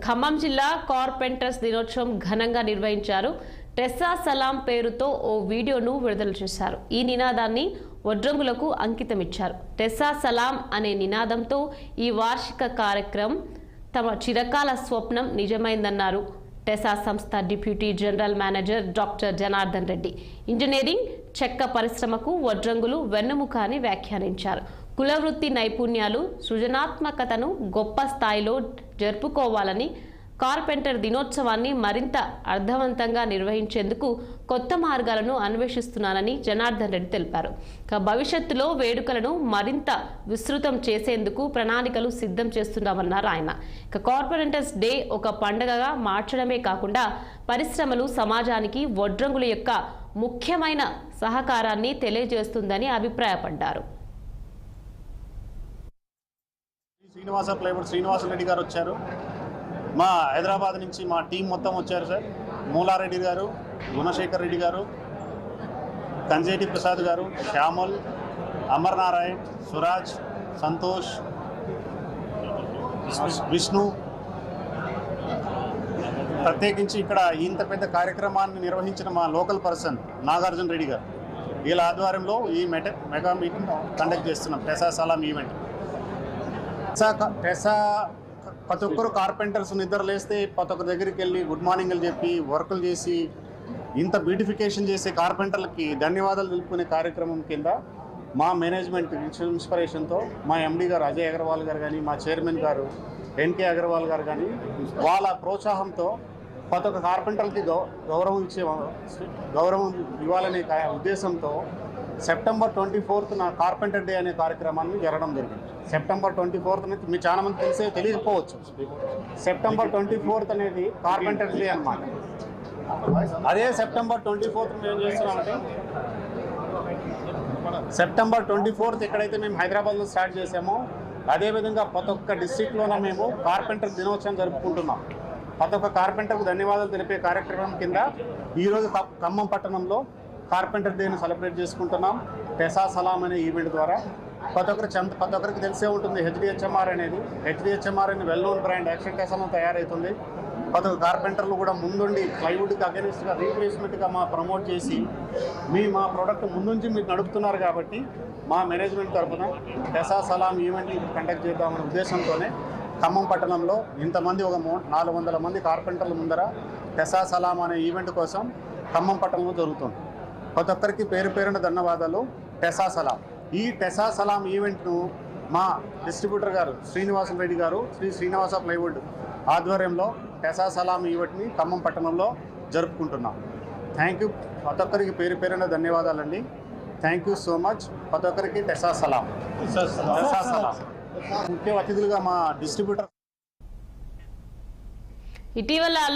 ఖమ్మం జిల్లా కార్పెంటర్స్ దినోత్సవం ఘనంగా నిర్వహించారు. టెస్సా సలాం పేరుతో ఓ వీడియోను విడుదల చేశారు. ఈ నినాదాన్ని వడ్రంగులకు అంకితమిచ్చారు. టెస్సా సలాం అనే నినాదంతో ఈ వార్షిక కార్యక్రమం తమ చిరకాల స్వప్నం నిజమైందన్నారు టెస్సా సంస్థ deputy general manager doctor Janardhan Reddy. Engineering, చెక్క పరిశ్రమకు వడ్రంగులు వెన్నెముక అని వ్యాఖ్యానించారు. కులవృత్తి నైపుణ్యాలు, సృజనాత్మకతను గొప్ప స్థాయిలో జరుపుకోవాలని, కార్పెంటర్ దినోత్సవాన్ని మరింత అర్థవంతంగా నిర్వహించేందుకు కొత్త మార్గాలను అన్వేషిస్తున్నానని జనార్దన్ రెడ్డి తెలిపారు. భవిష్యత్తులో వేడుకలను మరింత విస్తృతం చేసేందుకు ప్రణాళికలు సిద్ధం చేస్తున్నామన్నారు ఆయన. కార్పెంటర్స్ డే ఒక పండుగగా మార్చడమే కాకుండా పరిశ్రమలు సమాజానికి వడ్రంగుల యొక్క ముఖ్యమైన సహకారాన్ని తెలియజేస్తుందని అభిప్రాయపడ్డారు. శ్రీనివాస ప్లైవుడ్ శ్రీనివాసరెడ్డి గారు వచ్చారు. మా హైదరాబాద్ నుంచి మా టీం మొత్తం వచ్చారు సార్. మూలారెడ్డి గారు, గుణశేఖర్ రెడ్డి గారు, కంజేటి ప్రసాద్ గారు, శ్యామల్, అమర్నారాయణ్, సురాజ్, సంతోష్, విష్ణు. ప్రత్యేకించి ఇక్కడ ఇంత పెద్ద కార్యక్రమాన్ని నిర్వహించిన మా లోకల్ పర్సన్ నాగార్జున రెడ్డి గారు, వీళ్ళ ఆధ్వర్యంలో ఈ మెగా మీటింగ్ కండక్ట్ చేస్తున్నాం. టెస్సా సలాం ఈవెంట్. టెస్సా ప్రతి ఒక్కరు కార్పెంటర్స్ నిద్ర లేస్తే ప్రతి ఒక్కరి దగ్గరికి వెళ్ళి గుడ్ మార్నింగ్ అని చెప్పి వర్కులు చేసి ఇంత బ్యూటిఫికేషన్ చేసే కార్పెంటర్లకి ధన్యవాదాలు తెలుపుకునే కార్యక్రమం కింద మా మేనేజ్మెంట్ ఇన్స్పిరేషన్తో మా ఎండి గారు అజయ్ అగర్వాల్ గారు కానీ, మా చైర్మన్ గారు ఎన్కే అగర్వాల్ గారు కానీ, వాళ్ళ ప్రోత్సాహంతో ప్రతి ఒక్క కార్పెంటర్కి గౌరవం ఇవ్వాలనే ఉద్దేశంతో సెప్టెంబర్ 24th కార్పెంటర్ డే అనే కార్యక్రమాన్ని జరగడం జరిగింది. సెప్టెంబర్ 24th అనేది మీకు చాలా మంది తెలియకపోవచ్చు. సెప్టెంబర్ 24th అనేది కార్పెంటర్ డే అన్నమాట. అదే సెప్టెంబర్ 24th మేము ఏం చేస్తున్నామంటే, సెప్టెంబర్ 24th ఎక్కడైతే మేము హైదరాబాద్లో స్టార్ట్ చేసామో అదేవిధంగా ప్రతి ఒక్క డిస్ట్రిక్ట్లోనే మేము కార్పెంటర్ దినోత్సవం జరుపుకుంటున్నాం. ప్రతి ఒక్క కార్పెంటర్కు ధన్యవాదాలు తెలిపే కార్యక్రమం కింద ఈరోజు ఖమ్మం పట్టణంలో కార్పెంటర్ డేని సెలబ్రేట్ చేసుకుంటున్నాం. టెస్సా సలాం అనే ఈవెంట్ ద్వారా ప్రతి ఒక్కరికి తెలిసే ఉంటుంది. హెచ్డిహెచ్ఎంఆర్ అనేది వెల్ నోన్ బ్రాండ్. యాక్షన్ టెస్సాలో తయారవుతుంది. ప్రతి ఒక్క కార్పెంటర్లు కూడా ముందుండి ప్లైవుడ్కి అగెనిస్ట్గా రీప్లేస్మెంట్గా ప్రమోట్ చేసి మా ప్రోడక్ట్ ముందుంచి మీరు నడుపుతున్నారు కాబట్టి మా మేనేజ్మెంట్ తరఫున టెస్సా సలాం ఈవెంట్ని కండక్ట్ చేద్దామనే ఉద్దేశంతోనే ఖమ్మం పట్టణంలో ఇంతమంది ఒక 400 మంది కార్పెంటర్ల ముందర టెస్సా సలాం అనే ఈవెంట్ కోసం ఖమ్మం పట్టణంలో జరుగుతుంది. ప్రతి ఒక్కరికి పేరు పేరున ధన్యవాదాలు. టెస్సా సలాం. ఈ టెస్సా సలాం ఈవెంట్ను మా డిస్ట్రిబ్యూటర్ గారు శ్రీనివాసరెడ్డి గారు, శ్రీనివాస ప్లైవుడ్ ఆధ్వర్యంలో టెస్సా సలాం ఈవెంట్ని ఖమ్మం పట్టణంలో జరుపుకుంటున్నాం. Thank you. ప్రతి ఒక్కరికి పేరు పేరున ధన్యవాదాలండి. Thank you so much. ప్రతి ఒక్కరికి టెస్సా సలాం. టెస్సా సలాం. ముఖ్య అతిథులుగా మా డిస్ట్రిబ్యూటర్ ఇటీవల